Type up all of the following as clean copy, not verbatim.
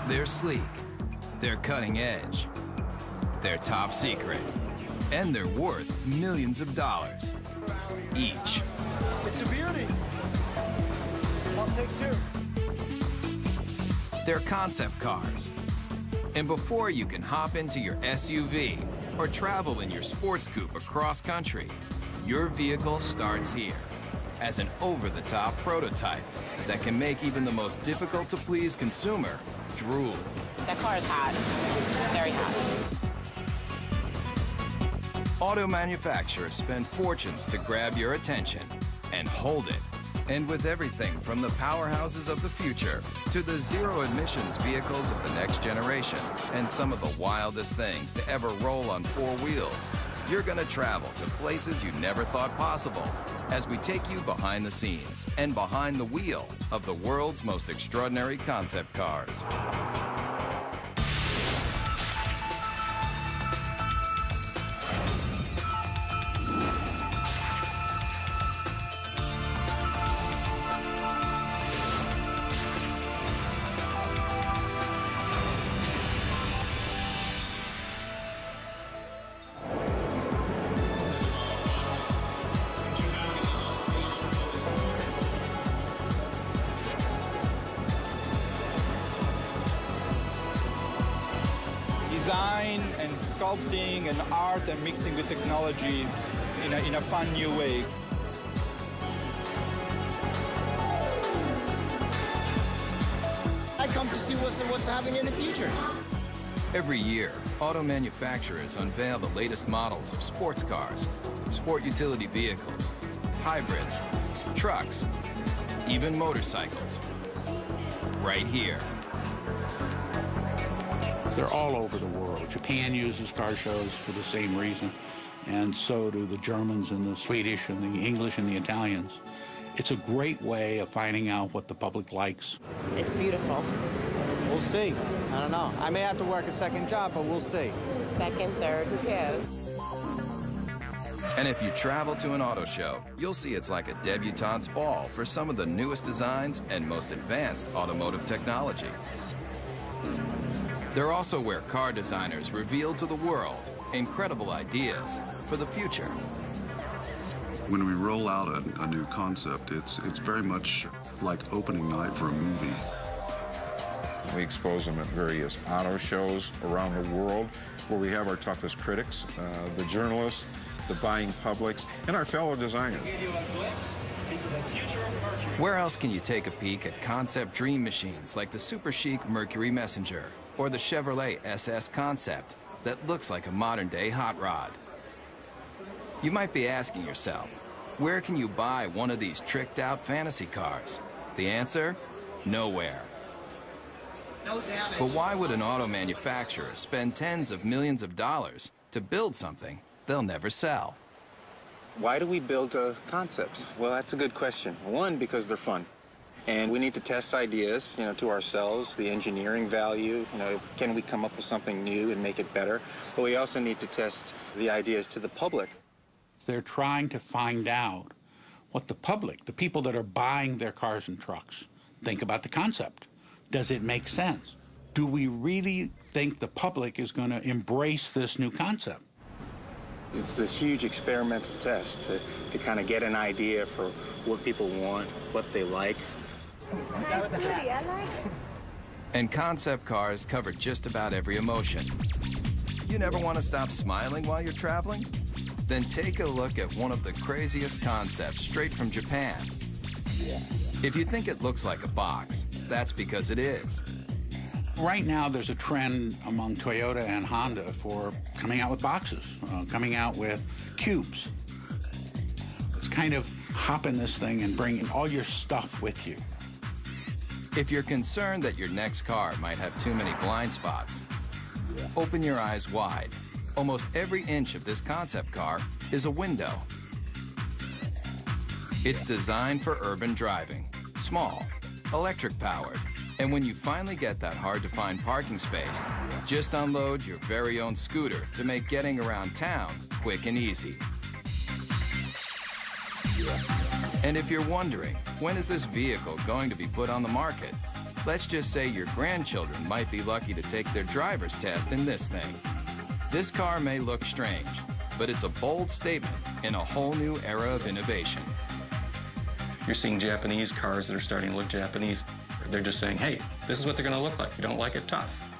They're sleek, they're cutting edge, they're top secret, and they're worth millions of dollars each. It's a beauty. I'll take two. They're concept cars. And before you can hop into your SUV or travel in your sports coupe across country, your vehicle starts here as an over-the-top prototype that can make even the most difficult-to-please consumer drool. That car is hot, very hot. Auto manufacturers spend fortunes to grab your attention and hold it. And with everything from the powerhouses of the future to the zero-emissions vehicles of the next generation and some of the wildest things to ever roll on four wheels, you're gonna travel to places you never thought possible as we take you behind the scenes and behind the wheel of the world's most extraordinary concept cars. Design and sculpting and art and mixing with technology in a fun new way. I come to see what's happening in the future. Every year, auto manufacturers unveil the latest models of sports cars, sport utility vehicles, hybrids, trucks, even motorcycles. Right here. They're all over the world. Japan uses car shows for the same reason, and so do the Germans and the Swedish and the English and the Italians. It's a great way of finding out what the public likes. It's beautiful. We'll see. I don't know. I may have to work a second job, but we'll see. Second, third, who cares? And if you travel to an auto show, you'll see it's like a debutante's ball for some of the newest designs and most advanced automotive technology. They're also where car designers reveal to the world incredible ideas for the future. When we roll out a new concept, it's very much like opening night for a movie. We expose them at various auto shows around the world where we have our toughest critics, the journalists, the buying publics, and our fellow designers. Where else can you take a peek at concept dream machines like the super chic Mercury Messenger or the Chevrolet SS Concept that looks like a modern-day hot rod? You might be asking yourself, where can you buy one of these tricked-out fantasy cars? The answer? Nowhere. No damage. But why would an auto manufacturer spend tens of millions of dollars to build something they'll never sell? Why do we build concepts? Well, that's a good question. One, because they're fun. And we need to test ideas, to ourselves, the engineering value, can we come up with something new and make it better? But we also need to test the ideas to the public. They're trying to find out what the public, the people that are buying their cars and trucks, think about the concept. Does it make sense? Do we really think the public is going to embrace this new concept? It's this huge experimental test to kind of get an idea for what people want, what they like. Nice booty, I like it. And concept cars cover just about every emotion. You never want to stop smiling while you're traveling? Then take a look at one of the craziest concepts straight from Japan. If you think it looks like a box, that's because it is. Right now, there's a trend among Toyota and Honda for coming out with boxes, coming out with cubes. It's kind of hop in this thing and bring all your stuff with you. If you're concerned that your next car might have too many blind spots, open your eyes wide. Almost every inch of this concept car is a window. It's designed for urban driving, small, electric-powered, And when you finally get that hard-to-find parking space, just unload your very own scooter to make getting around town quick and easy. And if you're wondering, when is this vehicle going to be put on the market? Let's just say your grandchildren might be lucky to take their driver's test in this thing. This car may look strange, but it's a bold statement in a whole new era of innovation. You're seeing Japanese cars that are starting to look Japanese. They're just saying, hey, this is what they're going to look like. You don't like it, tough.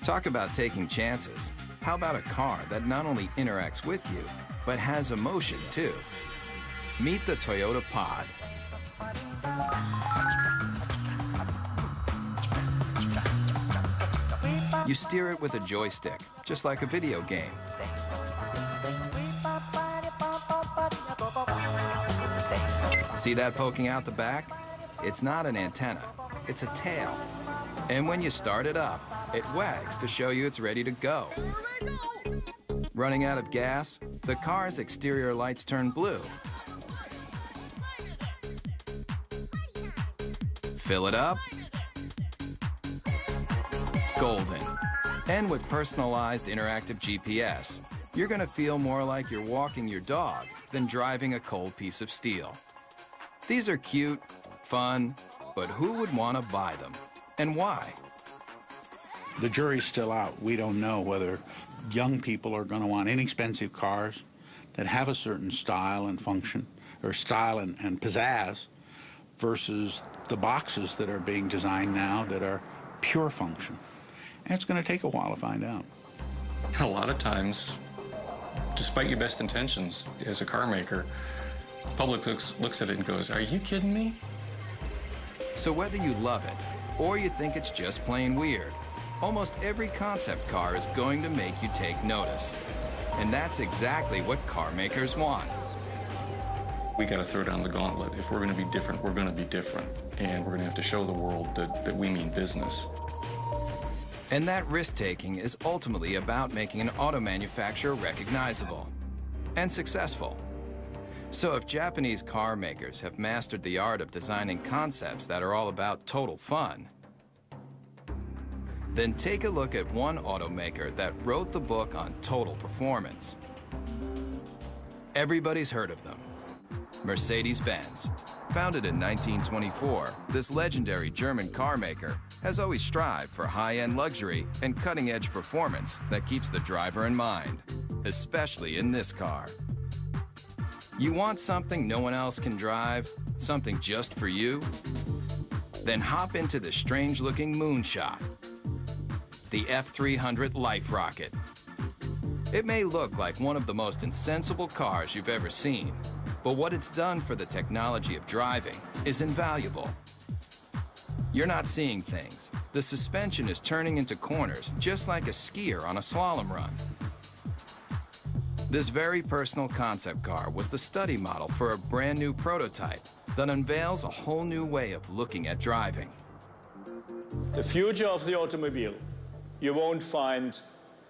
Talk about taking chances. How about a car that not only interacts with you, but has emotion too? Meet the Toyota Pod. You steer it with a joystick, just like a video game. See that poking out the back? It's not an antenna, it's a tail. And when you start it up, it wags to show you it's ready to go. Running out of gas, the car's exterior lights turn blue. Fill it up, golden. And with personalized interactive GPS, you're gonna feel more like you're walking your dog than driving a cold piece of steel. These are cute, fun, but who would want to buy them, and why? The jury's still out. We don't know whether young people are going to want inexpensive cars that have a certain style and function, or style and pizzazz, versus the boxes that are being designed now that are pure function. And it's going to take a while to find out. A lot of times, despite your best intentions as a car maker, the public looks at it and goes, are you kidding me? So whether you love it or you think it's just plain weird, almost every concept car is going to make you take notice. And that's exactly what car makers want. We got to throw down the gauntlet. If we're going to be different, we're going to be different. And we're going to have to show the world that we mean business. And that risk-taking is ultimately about making an auto manufacturer recognizable and successful. So if Japanese car makers have mastered the art of designing concepts that are all about total fun, then take a look at one automaker that wrote the book on total performance. Everybody's heard of them. Mercedes-Benz. Founded in 1924, this legendary German car maker has always strived for high-end luxury and cutting-edge performance that keeps the driver in mind, especially in this car. You want something no one else can drive? Something just for you? Then hop into the strange-looking moonshot, the F300 Life Rocket. It may look like one of the most insensible cars you've ever seen, but what it's done for the technology of driving is invaluable. You're not seeing things. The suspension is turning into corners just like a skier on a slalom run. This very personal concept car was the study model for a brand new prototype that unveils a whole new way of looking at driving. The future of the automobile you won't find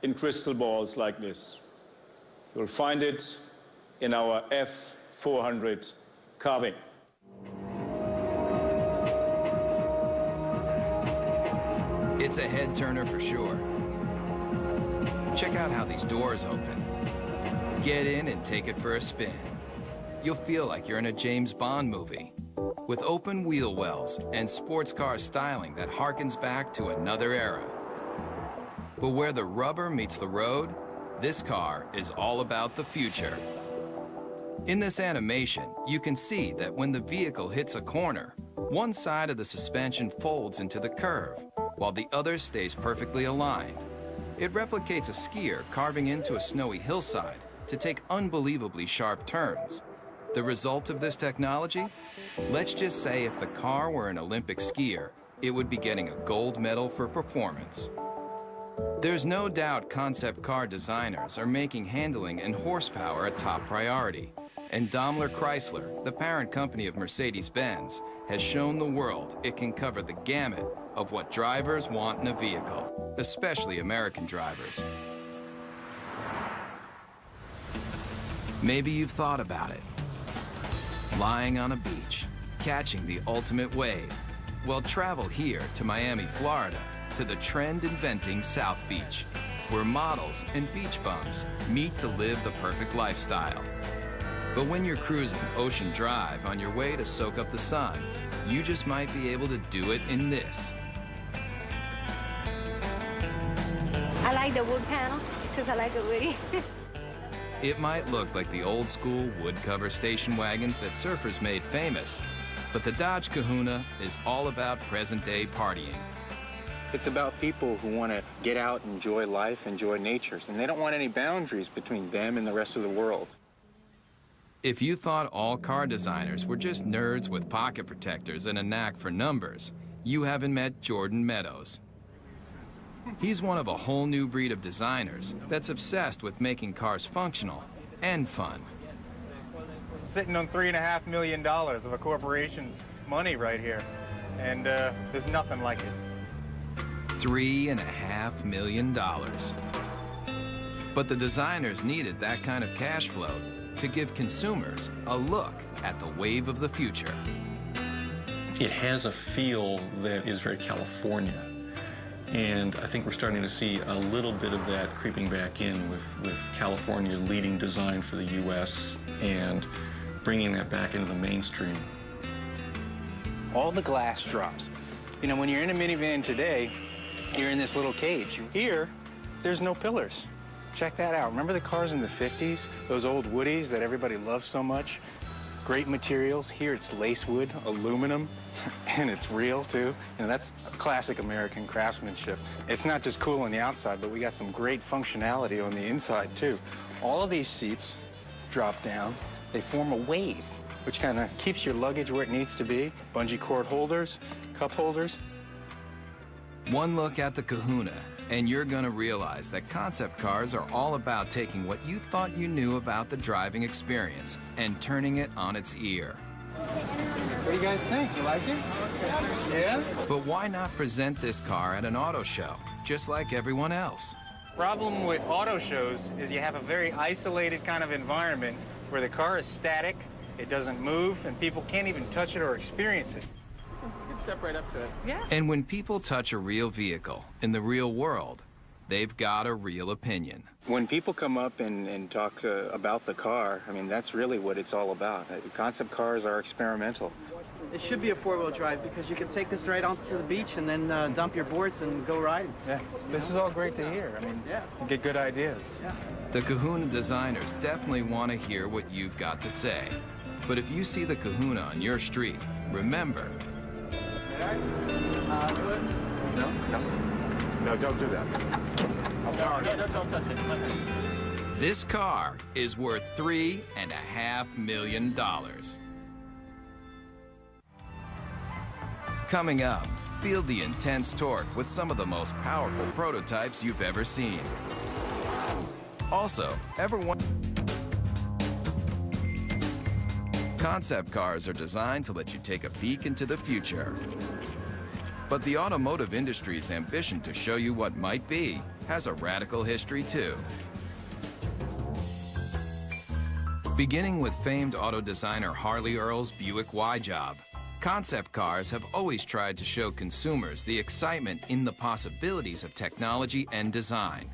in crystal balls like this. You'll find it in our F400 carving. It's a head turner for sure. Check out how these doors open. Get in and take it for a spin. You'll feel like you're in a James Bond movie with open wheel wells and sports car styling that harkens back to another era. But where the rubber meets the road, this car is all about the future. In this animation, you can see that when the vehicle hits a corner, one side of the suspension folds into the curve, while the other stays perfectly aligned. It replicates a skier carving into a snowy hillside to take unbelievably sharp turns. The result of this technology? Let's just say if the car were an Olympic skier, it would be getting a gold medal for performance. There's no doubt concept car designers are making handling and horsepower a top priority. And Daimler Chrysler, the parent company of Mercedes-Benz, has shown the world it can cover the gamut of what drivers want in a vehicle, especially American drivers. Maybe you've thought about it. Lying on a beach, catching the ultimate wave, Well, travel here to Miami, Florida, to the trend-inventing South Beach, where models and beach bums meet to live the perfect lifestyle. But when you're cruising Ocean Drive on your way to soak up the sun, you just might be able to do it in this. I like the wood panel because I like it woody. It might look like the old-school wood-cover station wagons that surfers made famous, but the Dodge Kahuna is all about present-day partying. It's about people who want to get out, enjoy life, enjoy nature, and they don't want any boundaries between them and the rest of the world. If you thought all car designers were just nerds with pocket protectors and a knack for numbers, you haven't met Jordan Meadows. He's one of a whole new breed of designers that's obsessed with making cars functional and fun. Sitting on $3.5 million of a corporation's money right here, and there's nothing like it. $3.5 million. But the designers needed that kind of cash flow to give consumers a look at the wave of the future. It has a feel that is very California. And I think we're starting to see a little bit of that creeping back in with California leading design for the U.S. and bringing that back into the mainstream. All the glass drops. You know, when you're in a minivan today, you're in this little cage. Here, there's no pillars. Check that out. Remember the cars in the 50s? Those old Woodies that everybody loved so much? Great materials. Here it's lace wood, aluminum, and it's real too. You know, that's classic American craftsmanship. It's not just cool on the outside, but we got some great functionality on the inside too. All of these seats drop down. They form a wave, which kind of keeps your luggage where it needs to be. Bungee cord holders, cup holders. One look at the Kahuna, and you're gonna realize that concept cars are all about taking what you thought you knew about the driving experience and turning it on its ear. What do you guys think? You like it? Yeah? But why not present this car at an auto show, just like everyone else? Problem with auto shows is you have a very isolated kind of environment where the car is static, it doesn't move, and people can't even touch it or experience it. Step right up to it. Yeah. And when people touch a real vehicle in the real world, they've got a real opinion. When people come up and talk about the car, I mean, that's really what it's all about. Concept cars are experimental. It should be a four-wheel drive because you can take this right onto the beach and then dump your boards and go riding. Yeah, this is all great to hear. I mean, yeah, you get good ideas. Yeah. The Kahuna designers definitely want to hear what you've got to say. But if you see the Kahuna on your street, remember, No, don't do that. Don't touch it. this car is worth $3.5 million. Coming up, feel the intense torque with some of the most powerful prototypes you've ever seen. Also, concept cars are designed to let you take a peek into the future. But the automotive industry's ambition to show you what might be has a radical history too. Beginning with famed auto designer Harley Earl's Buick Y-Job, concept cars have always tried to show consumers the excitement in the possibilities of technology and design.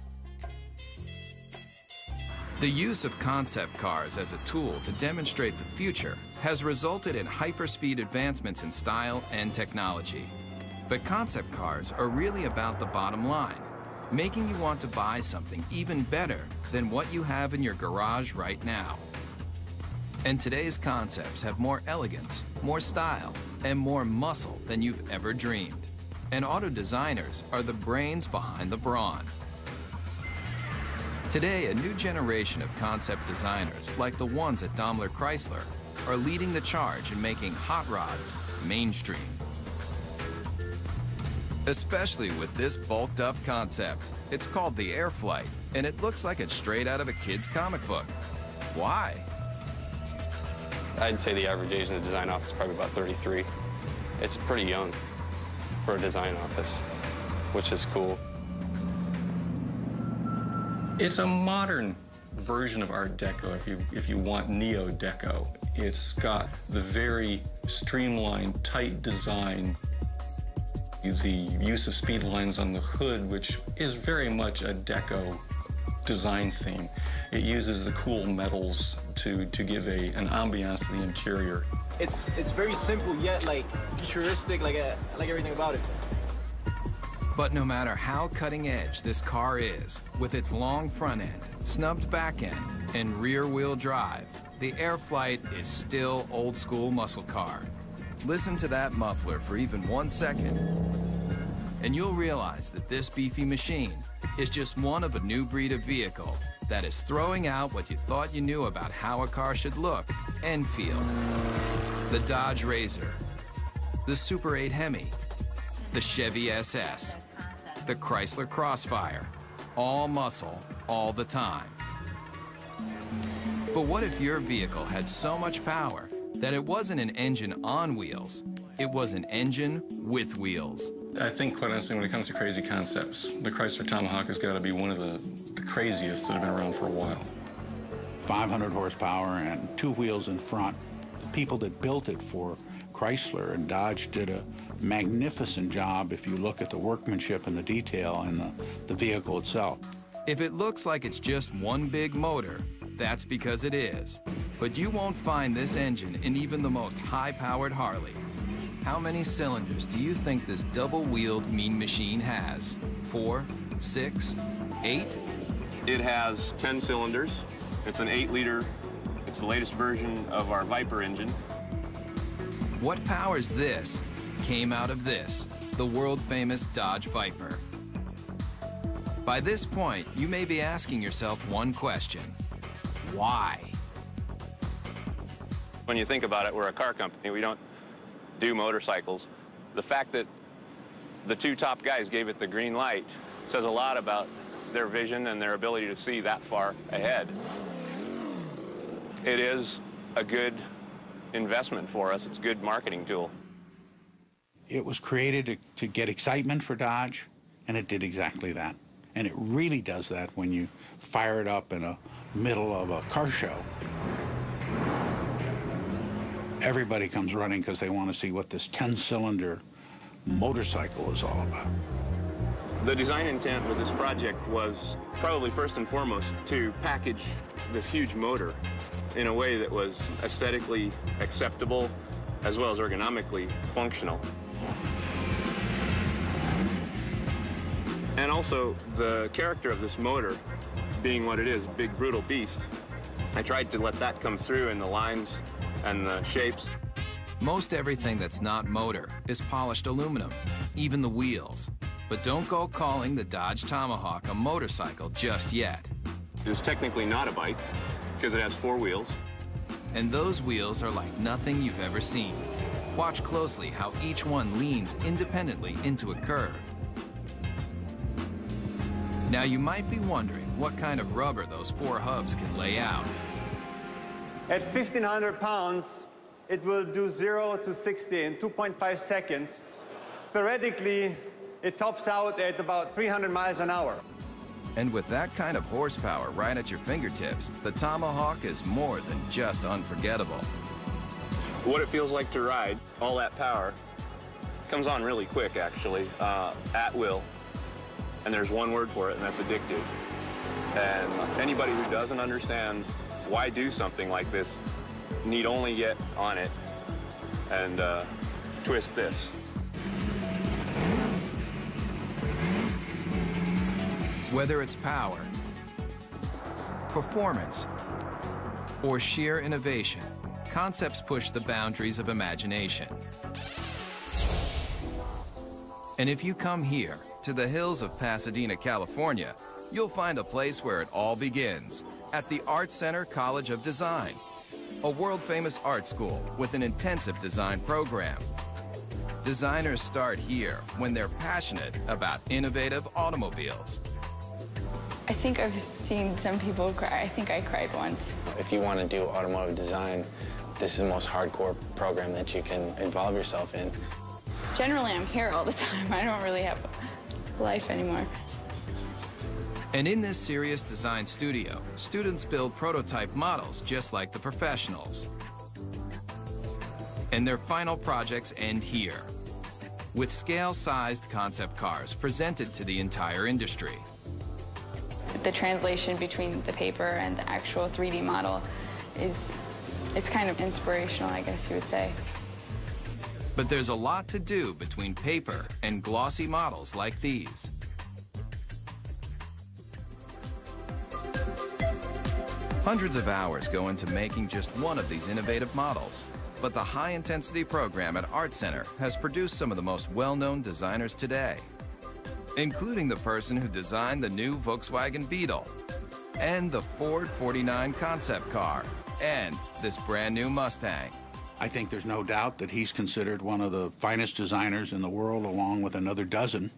The use of concept cars as a tool to demonstrate the future has resulted in hyperspeed advancements in style and technology. But concept cars are really about the bottom line, making you want to buy something even better than what you have in your garage right now. And today's concepts have more elegance, more style, and more muscle than you've ever dreamed. And auto designers are the brains behind the brawn. Today, a new generation of concept designers, like the ones at Daimler Chrysler, are leading the charge in making hot rods mainstream. Especially with this bulked up concept. It's called the Airflight, and it looks like it's straight out of a kid's comic book. Why? I'd say the average age in the design office is probably about 33. It's pretty young for a design office, which is cool. It's a modern version of Art Deco, if you want Neo-Deco. It's got the very streamlined, tight design The use of speed lines on the hood, which is very much a deco design theme. It uses the cool metals to give an ambiance to the interior. It's very simple yet like futuristic, like everything about it. But no matter how cutting edge this car is, with its long front end, snubbed back end, and rear wheel drive, the Airflight is still old school muscle car. Listen to that muffler for even 1 second, and you'll realize that this beefy machine is just one of a new breed of vehicle that is throwing out what you thought you knew about how a car should look and feel. The Dodge Razor, the Super 8 Hemi, the Chevy SS, the Chrysler Crossfire, all muscle, all the time. But what if your vehicle had so much power that it wasn't an engine on wheels, it was an engine with wheels? I think, quite honestly, when it comes to crazy concepts, the Chrysler Tomahawk has got to be one of the craziest that have been around for a while. 500 horsepower and 2 wheels in front. The people that built it for Chrysler and Dodge did a magnificent job if you look at the workmanship and the detail in the vehicle itself. If it looks like it's just one big motor, that's because it is. But you won't find this engine in even the most high-powered Harley. How many cylinders do you think this double-wheeled mean machine has? 4, 6, 8? It has 10 cylinders. It's an 8-liter. It's the latest version of our Viper engine. What powers this came out of this, the world-famous Dodge Viper. By this point, you may be asking yourself one question: why? When you think about it, we're a car company. We don't do motorcycles. The fact that the 2 top guys gave it the green light says a lot about their vision and their ability to see that far ahead. It is a good investment for us. It's a good marketing tool. It was created to get excitement for Dodge, and it did exactly that. And it really does that when you fire it up in the middle of a car show. Everybody comes running because they want to see what this 10-cylinder motorcycle is all about. The design intent with this project was probably first and foremost to package this huge motor in a way that was aesthetically acceptable as well as ergonomically functional. And also the character of this motor being what it is, a big brutal beast. I tried to let that come through in the lines and the shapes. Most everything that's not motor is polished aluminum, even the wheels. But don't go calling the Dodge Tomahawk a motorcycle just yet. It's technically not a bike because it has 4 wheels. And those wheels are like nothing you've ever seen. Watch closely how each one leans independently into a curve. Now you might be wondering what kind of rubber those 4 hubs can lay out. At 1,500 pounds, it will do 0 to 60 in 2.5 seconds. Theoretically, it tops out at about 300 miles an hour. And with that kind of horsepower right at your fingertips, the Tomahawk is more than just unforgettable. What it feels like to ride, all that power, comes on really quick, actually, at will. And there's one word for it, and that's addictive. And anybody who doesn't understand why do something like this need only get on it and twist this. Whether it's power, performance, or sheer innovation, concepts push the boundaries of imagination. And if you come here, to the hills of Pasadena, California, you'll find a place where it all begins, at the Art Center College of Design, a world-famous art school with an intensive design program. Designers start here when they're passionate about innovative automobiles. I think I've seen some people cry. I think I cried once. If you want to do automotive design, this is the most hardcore program that you can involve yourself in. Generally, I'm here all the time. I don't really have life anymore. And in this serious design studio, students build prototype models just like the professionals. And their final projects end here. with scale-sized concept cars presented to the entire industry. The translation between the paper and the actual 3D model it's kind of inspirational, I guess you would say. But there's a lot to do between paper and glossy models like these. Hundreds of hours go into making just one of these innovative models. But the high-intensity program at Art Center has produced some of the most well-known designers today, including the person who designed the new Volkswagen Beetle, and the Ford 49 concept car, and this brand new Mustang. I think there's no doubt that he's considered one of the finest designers in the world, along with another dozen.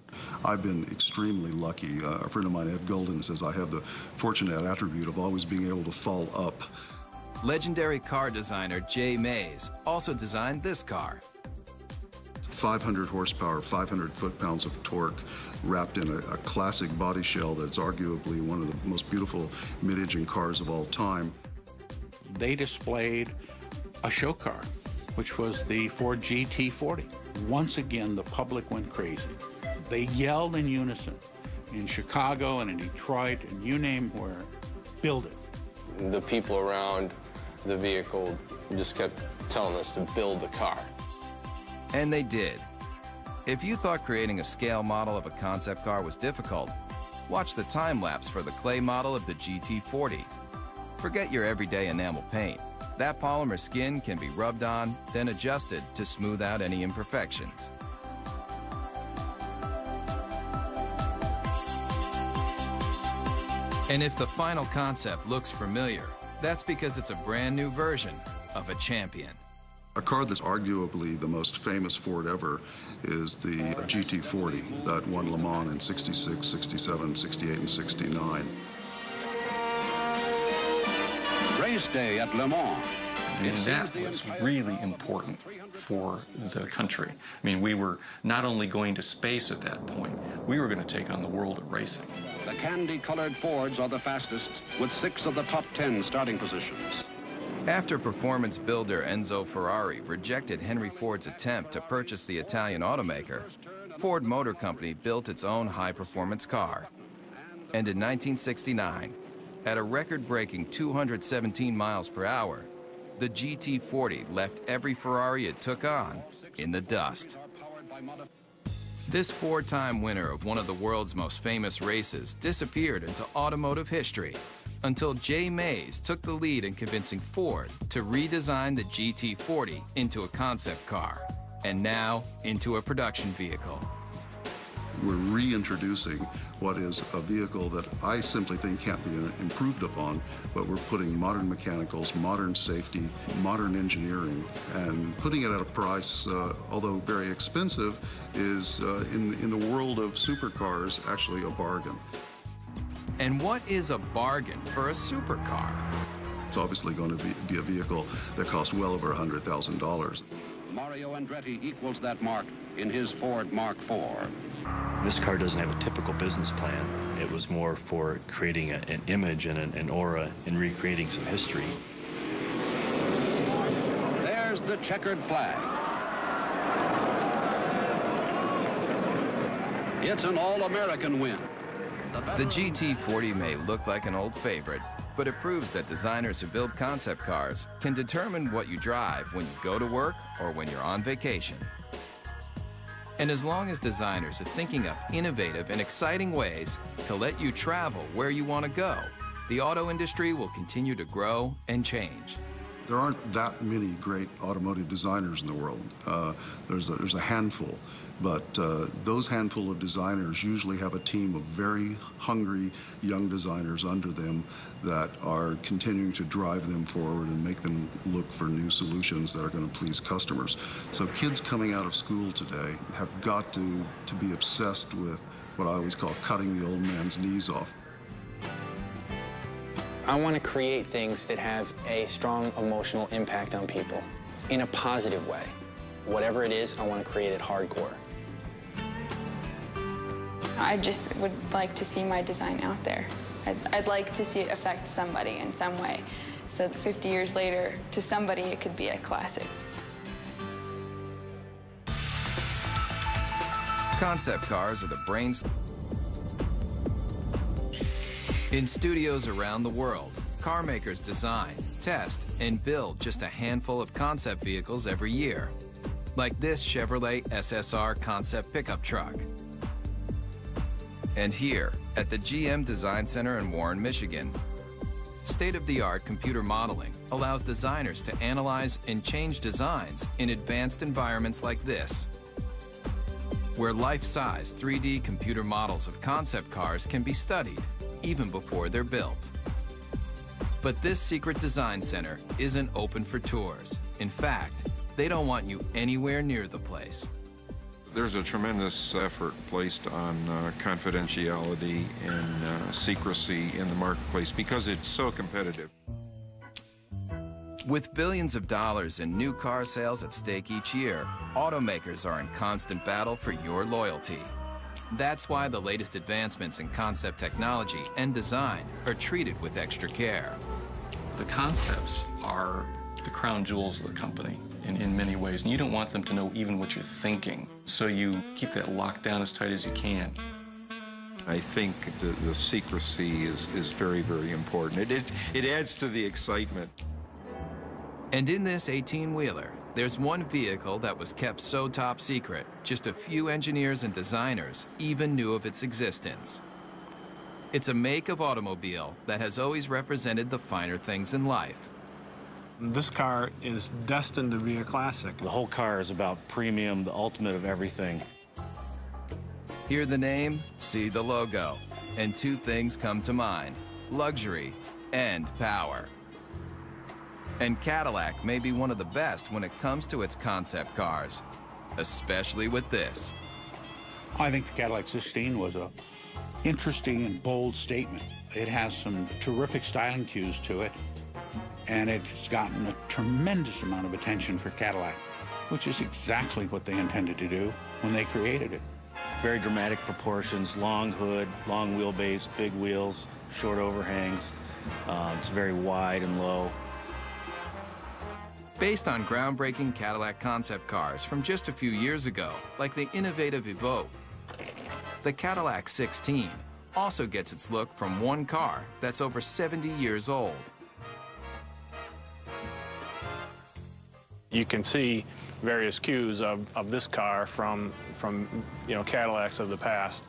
I've been extremely lucky. A friend of mine, Ed Golden, says I have the fortunate attribute of always being able to fall up. Legendary car designer Jay Mays also designed this car. 500 horsepower, 500 foot-pounds of torque, wrapped in a classic body shell that's arguably one of the most beautiful mid-engine cars of all time. They displayed a show car, which was the Ford GT40. Once again, the public went crazy. They yelled in unison in Chicago and in Detroit and you name where, build it. The people around the vehicle just kept telling us to build the car. And they did. If you thought creating a scale model of a concept car was difficult, watch the time-lapse for the clay model of the GT40. Forget your everyday enamel paint. That polymer skin can be rubbed on, then adjusted to smooth out any imperfections. And if the final concept looks familiar, that's because it's a brand new version of a champion. A car that's arguably the most famous Ford ever is the GT40 that won Le Mans in 66, 67, 68, and 69. Race day at Le Mans. And that was really important for the country. I mean, we were not only going to space at that point, we were going to take on the world of racing. The candy-colored Fords are the fastest, with 6 of the top 10 starting positions. After performance builder Enzo Ferrari rejected Henry Ford's attempt to purchase the Italian automaker, Ford Motor Company built its own high-performance car. And in 1969, at a record-breaking 217 miles per hour, the GT40 left every Ferrari it took on in the dust. This 4-time winner of one of the world's most famous races disappeared into automotive history until Jay Mays took the lead in convincing Ford to redesign the GT40 into a concept car, and now into a production vehicle. We're reintroducing what is a vehicle that I simply think can't be improved upon, but we're putting modern mechanicals, modern safety, modern engineering, and putting it at a price, although very expensive, is in the world of supercars actually a bargain. And what is a bargain for a supercar? It's obviously going to be a vehicle that costs well over $100,000. Mario Andretti equals that mark in his Ford Mark IV. This car doesn't have a typical business plan. It was more for creating an image and an aura and recreating some history. There's the checkered flag. It's an all-American win. The GT40 may look like an old favorite, but it proves that designers who build concept cars can determine what you drive when you go to work or when you're on vacation. And as long as designers are thinking up innovative and exciting ways to let you travel where you want to go, the auto industry will continue to grow and change. There aren't that many great automotive designers in the world. There's a handful, but those handful of designers usually have a team of very hungry young designers under them that are continuing to drive them forward and make them look for new solutions that are going to please customers. So kids coming out of school today have got to be obsessed with what I always call cutting the old man's knees off. I want to create things that have a strong emotional impact on people in a positive way. Whatever it is, I want to create it hardcore. I just would like to see my design out there. I'd like to see it affect somebody in some way, so that 50 years later, to somebody, it could be a classic. Concept cars are the brains. In studios around the world, car makers design, test, and build just a handful of concept vehicles every year, like this Chevrolet SSR concept pickup truck. And here, at the GM Design Center in Warren, Michigan, state-of-the-art computer modeling allows designers to analyze and change designs in advanced environments like this, where life-size 3D computer models of concept cars can be studied even before they're built. But this secret design center isn't open for tours. In fact, they don't want you anywhere near the place. There's a tremendous effort placed on confidentiality and secrecy in the marketplace because it's so competitive. With billions of dollars in new car sales at stake each year, automakers are in constant battle for your loyalty. That's why the latest advancements in concept technology and design are treated with extra care. The concepts are the crown jewels of the company in many ways, and you don't want them to know even what you're thinking, so you keep that locked down as tight as you can. I think the secrecy is very, very important. It adds to the excitement. And in this 18-wheeler, there's one vehicle that was kept so top secret, just a few engineers and designers even knew of its existence. It's a make of automobile that has always represented the finer things in life. This car is destined to be a classic. The whole car is about premium, the ultimate of everything. Hear the name, see the logo, and two things come to mind: luxury and power. And Cadillac may be one of the best when it comes to its concept cars, especially with this. I think the Cadillac 16 was an interesting and bold statement. It has some terrific styling cues to it, and it's gotten a tremendous amount of attention for Cadillac, which is exactly what they intended to do when they created it. Very dramatic proportions, long hood, long wheelbase, big wheels, short overhangs. It's very wide and low. Based on groundbreaking Cadillac concept cars from just a few years ago, like the innovative Evoque, the Cadillac 16 also gets its look from one car that's over 70 years old. You can see various cues of this car from Cadillacs of the past.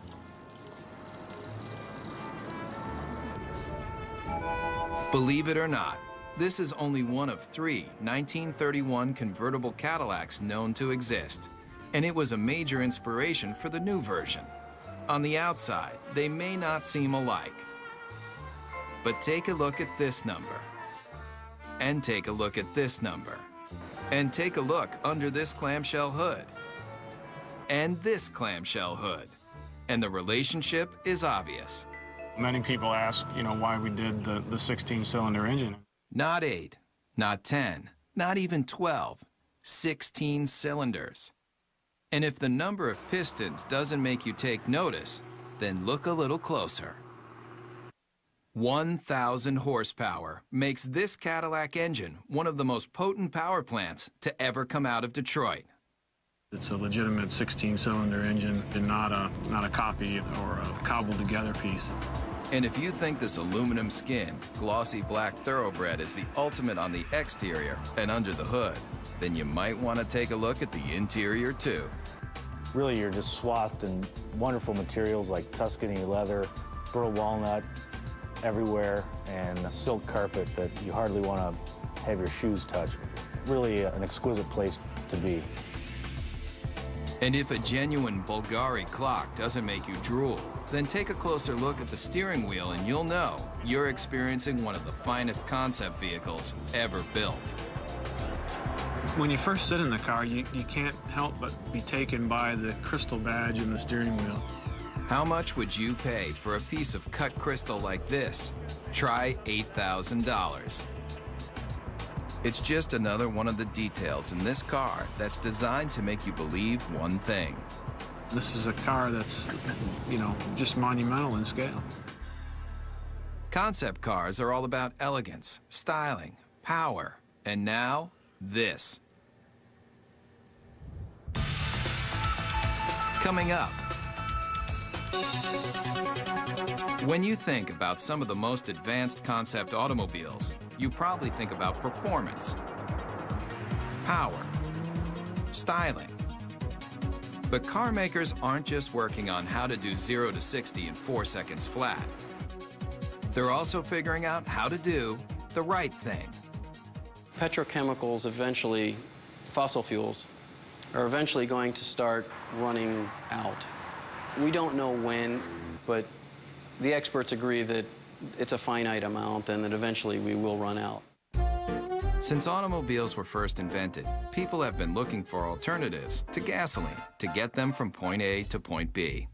Believe it or not, this is only one of 3 1931 convertible Cadillacs known to exist, and it was a major inspiration for the new version. On the outside, they may not seem alike, but take a look at this number, and take a look at this number, and take a look under this clamshell hood, and this clamshell hood, and the relationship is obvious. Many people ask, why we did the 16-cylinder engine. Not 8, not 10, not even 12, 16 cylinders. And if the number of pistons doesn't make you take notice, then look a little closer. 1,000 horsepower makes this Cadillac engine one of the most potent power plants to ever come out of Detroit. It's a legitimate 16-cylinder engine and not a copy or a cobbled-together piece. And if you think this aluminum skinned, glossy black thoroughbred is the ultimate on the exterior and under the hood, then you might want to take a look at the interior too. Really, you're just swathed in wonderful materials like Tuscany leather, burl walnut everywhere, and a silk carpet that you hardly want to have your shoes touch. Really an exquisite place to be. And if a genuine Bulgari clock doesn't make you drool, then take a closer look at the steering wheel and you'll know you're experiencing one of the finest concept vehicles ever built. When you first sit in the car, you can't help but be taken by the crystal badge in the steering wheel. How much would you pay for a piece of cut crystal like this? Try $8,000. It's just another one of the details in this car that's designed to make you believe one thing. This is a car that's, just monumental in scale. Concept cars are all about elegance, styling, power, and now, this. Coming up, when you think about some of the most advanced concept automobiles, you probably think about performance, power, styling. But car makers aren't just working on how to do 0 to 60 in 4 seconds flat. They're also figuring out how to do the right thing. Petrochemicals eventually, fossil fuels, are eventually going to start running out. We don't know when, but the experts agree that it's a finite amount and that eventually we will run out. Since automobiles were first invented, people have been looking for alternatives to gasoline to get them from point A to point B.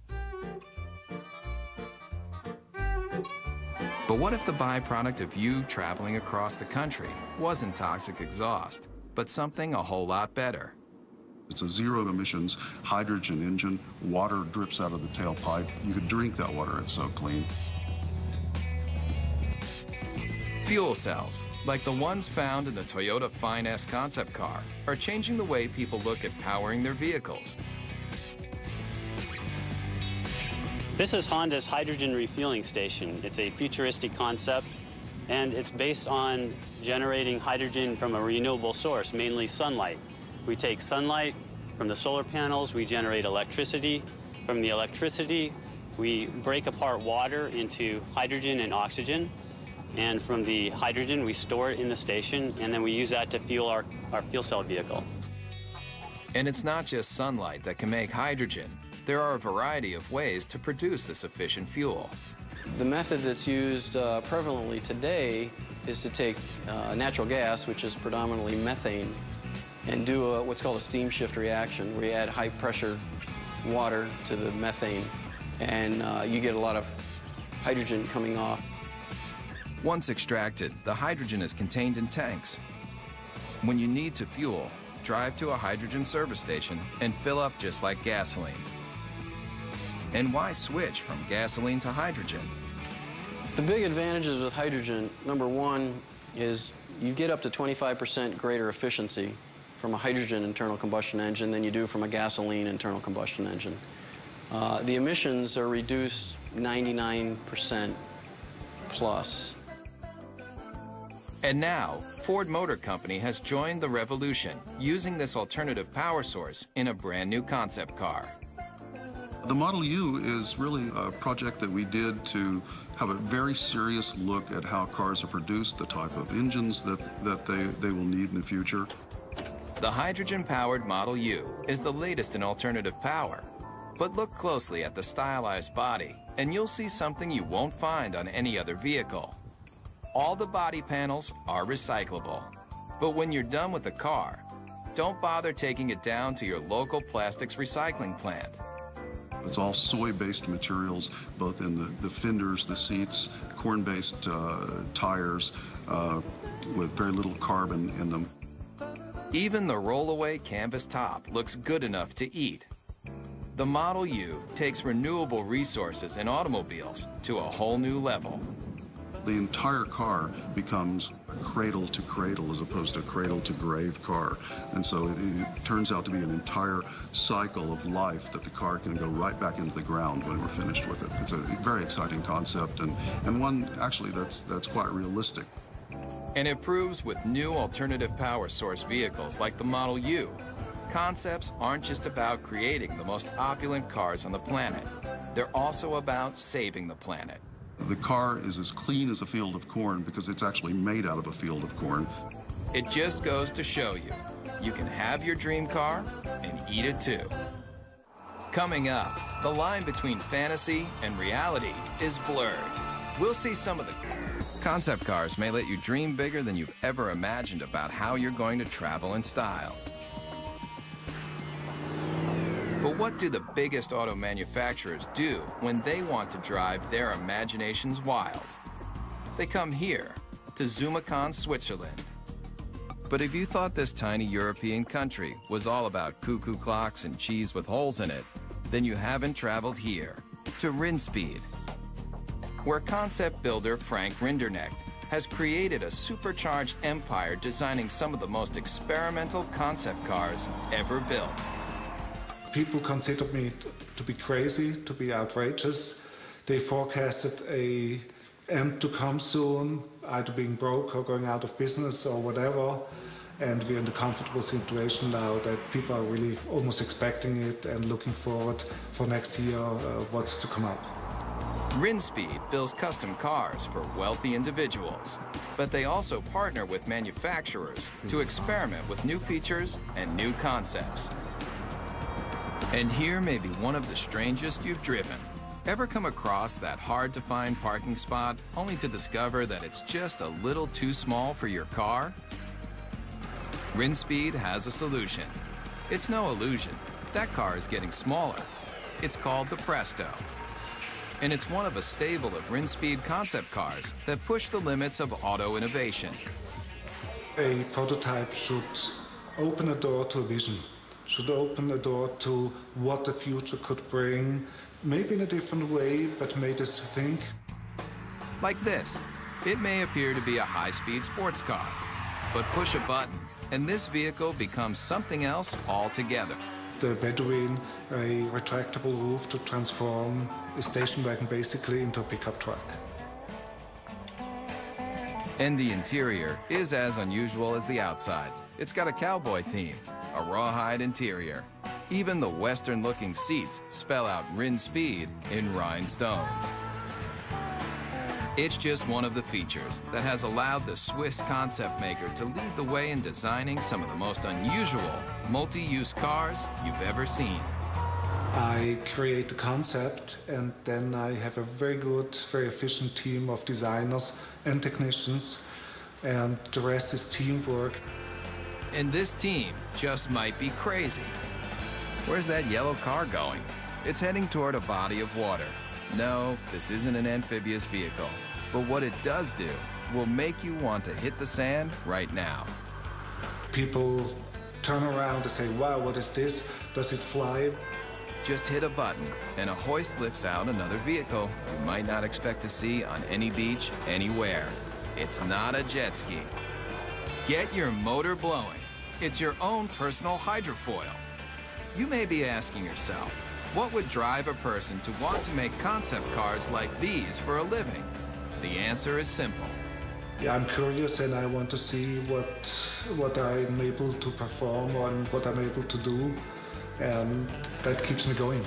But what if the byproduct of you traveling across the country wasn't toxic exhaust, but something a whole lot better? It's a zero-emissions hydrogen engine. Water drips out of the tailpipe. You could drink that water, it's so clean. Fuel cells, like the ones found in the Toyota Fine S concept car, are changing the way people look at powering their vehicles. This is Honda's hydrogen refueling station. It's a futuristic concept, and it's based on generating hydrogen from a renewable source, mainly sunlight. We take sunlight from the solar panels, we generate electricity. From the electricity, we break apart water into hydrogen and oxygen. And from the hydrogen, we store it in the station, and then we use that to fuel our fuel cell vehicle. And it's not just sunlight that can make hydrogen. There are a variety of ways to produce this efficient fuel. The method that's used prevalently today is to take natural gas, which is predominantly methane, and do what's called a steam shift reaction, where you add high-pressure water to the methane, and you get a lot of hydrogen coming off. Once extracted, the hydrogen is contained in tanks. When you need to fuel, drive to a hydrogen service station and fill up just like gasoline. And why switch from gasoline to hydrogen? The big advantages with hydrogen, number one, is you get up to 25% greater efficiency from a hydrogen internal combustion engine than you do from a gasoline internal combustion engine. The emissions are reduced 99% plus. And now, Ford Motor Company has joined the revolution, using this alternative power source in a brand new concept car. The Model U is really a project that we did to have a very serious look at how cars are produced, the type of engines that they will need in the future. The hydrogen-powered Model U is the latest in alternative power. But look closely at the stylized body, and you'll see something you won't find on any other vehicle. All the body panels are recyclable. But when you're done with the car, don't bother taking it down to your local plastics recycling plant. It's all soy-based materials, both in the fenders, the seats, corn-based tires with very little carbon in them. Even the roll-away canvas top looks good enough to eat. The Model U takes renewable resources in automobiles to a whole new level. The entire car becomes cradle to cradle as opposed to cradle to grave car. And so it turns out to be an entire cycle of life that the car can go right back into the ground when we're finished with it. It's a very exciting concept and one actually that's quite realistic. And it proves with new alternative power source vehicles like the Model U, concepts aren't just about creating the most opulent cars on the planet. They're also about saving the planet. The car is as clean as a field of corn because it's actually made out of a field of corn. It just goes to show you, you can have your dream car and eat it too. Coming up, the line between fantasy and reality is blurred. We'll see some of the concept cars may let you dream bigger than you've ever imagined about how you're going to travel in style. But what do the biggest auto manufacturers do when they want to drive their imaginations wild? They come here, to Zumikon, Switzerland. But if you thought this tiny European country was all about cuckoo clocks and cheese with holes in it, then you haven't traveled here, to Rinspeed, where concept builder Frank Rinderknecht has created a supercharged empire designing some of the most experimental concept cars ever built. People considered me to be crazy, to be outrageous. They forecasted an end to come soon, either being broke or going out of business or whatever. And we're in the comfortable situation now that people are really almost expecting it and looking forward for next year what's to come up. Rinspeed builds custom cars for wealthy individuals, but they also partner with manufacturers to experiment with new features and new concepts. And here may be one of the strangest you've driven. Ever come across that hard-to-find parking spot only to discover that it's just a little too small for your car? Rinspeed has a solution. It's no illusion. That car is getting smaller. It's called the Presto. And it's one of a stable of Rinspeed concept cars that push the limits of auto innovation. A prototype should open a door to a vision, should open a door to what the future could bring, maybe in a different way, but made us think. Like this. It may appear to be a high-speed sports car, but push a button, and this vehicle becomes something else altogether. The Bedouin, a retractable roof to transform a station wagon basically into a pickup truck. And the interior is as unusual as the outside. It's got a cowboy theme, a rawhide interior. Even the Western-looking seats spell out Rinspeed in rhinestones. It's just one of the features that has allowed the Swiss concept maker to lead the way in designing some of the most unusual multi-use cars you've ever seen. I create the concept, and then I have a very good, very efficient team of designers and technicians, and the rest is teamwork. And this team just might be crazy. Where's that yellow car going? It's heading toward a body of water. No, this isn't an amphibious vehicle, but what it does do will make you want to hit the sand right now. People turn around and say, wow, what is this? Does it fly? Just hit a button, and a hoist lifts out another vehicle you might not expect to see on any beach, anywhere. It's not a jet ski. Get your motor blowing. It's your own personal hydrofoil. You may be asking yourself, what would drive a person to want to make concept cars like these for a living? The answer is simple. Yeah, I'm curious and I want to see what I'm able to perform and what I'm able to do, and that keeps me going.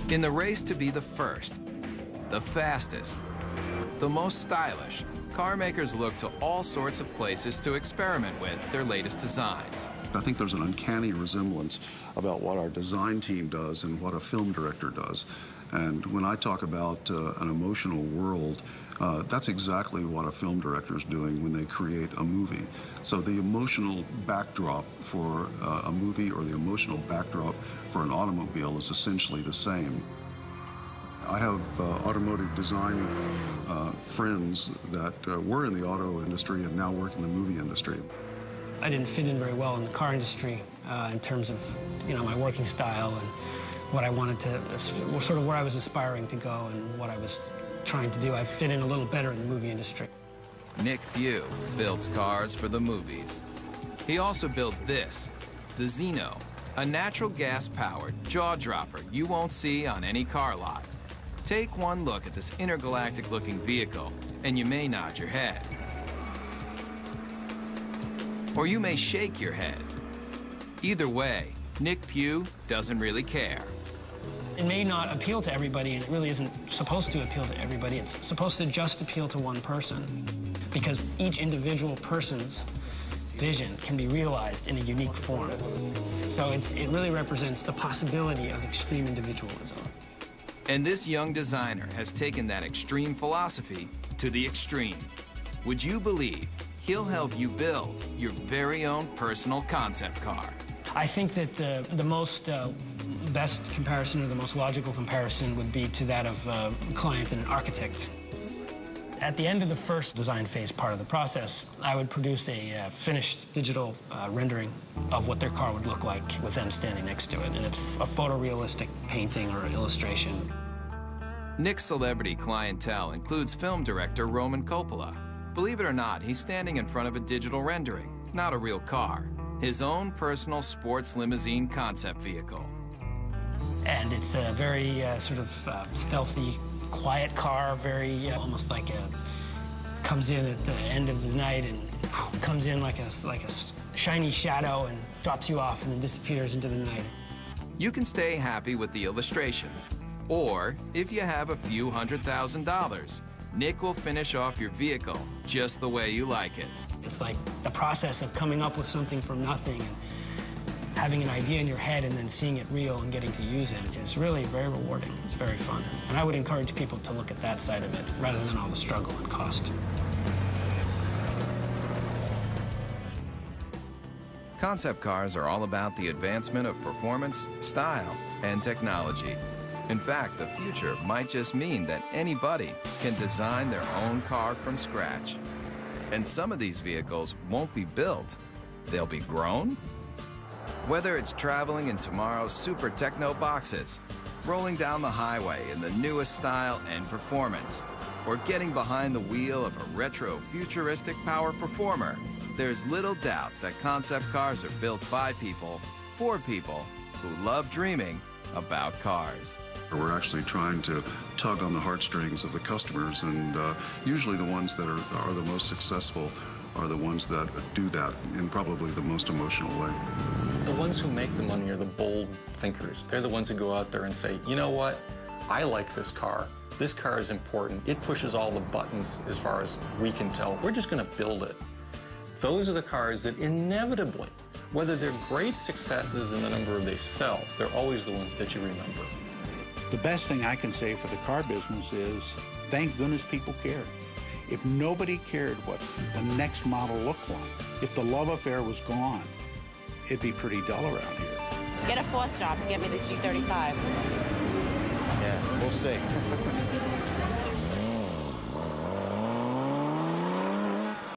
In the race to be the first, the fastest, the most stylish, car makers look to all sorts of places to experiment with their latest designs. I think there's an uncanny resemblance about what our design team does and what a film director does. And when I talk about an emotional world, that's exactly what a film director is doing when they create a movie. So the emotional backdrop for a movie or the emotional backdrop for an automobile is essentially the same. I have automotive design friends that were in the auto industry and now work in the movie industry. I didn't fit in very well in the car industry in terms of, my working style and what I wanted to, sort of where I was aspiring to go and what I was trying to do. I fit in a little better in the movie industry. Nick Pugh builds cars for the movies. He also built this, the Zeno, a natural gas-powered jaw-dropper you won't see on any car lot. Take one look at this intergalactic-looking vehicle, and you may nod your head. Or you may shake your head. Either way, Nick Pugh doesn't really care. It may not appeal to everybody, and it really isn't supposed to appeal to everybody. It's supposed to just appeal to one person, because each individual person's vision can be realized in a unique form. So it really represents the possibility of extreme individualism. And this young designer has taken that extreme philosophy to the extreme. Would you believe he'll help you build your very own personal concept car? I think that the most best comparison, or the most logical comparison, would be to that of a client and an architect. At the end of the first design phase part of the process, I would produce a finished digital rendering of what their car would look like with them standing next to it, and it's a photorealistic painting or illustration. Nick's celebrity clientele includes film director Roman Coppola. Believe it or not, he's standing in front of a digital rendering, not a real car. his own personal sports limousine concept vehicle. And it's a very sort of stealthy, quiet car, very almost like comes in at the end of the night and comes in like a shiny shadow and drops you off and then disappears into the night. You can stay happy with the illustration, or if you have a few $100,000, Nick will finish off your vehicle just the way you like it. It's like the process of coming up with something from nothing and having an idea in your head and then seeing it real and getting to use it is really very rewarding. It's very fun. And I would encourage people to look at that side of it rather than all the struggle and cost. Concept cars are all about the advancement of performance, style, and technology. In fact, the future might just mean that anybody can design their own car from scratch. And some of these vehicles won't be built, they'll be grown. Whether it's traveling in tomorrow's super techno boxes, rolling down the highway in the newest style and performance, or getting behind the wheel of a retro futuristic power performer, there's little doubt that concept cars are built by people, for people who love dreaming about cars. We're actually trying to tug on the heartstrings of the customers, and usually the ones that are the most successful are the ones that do that in probably the most emotional way. The ones who make the money are the bold thinkers. They're the ones who go out there and say, you know what, I like this car. This car is important. It pushes all the buttons as far as we can tell. We're just going to build it. Those are the cars that inevitably, whether they're great successes in the number they sell, they're always the ones that you remember. The best thing I can say for the car business is, thank goodness people cared. If nobody cared what the next model looked like, if the love affair was gone, it'd be pretty dull around here. Get a fourth job to get me the G35. Yeah, we'll see.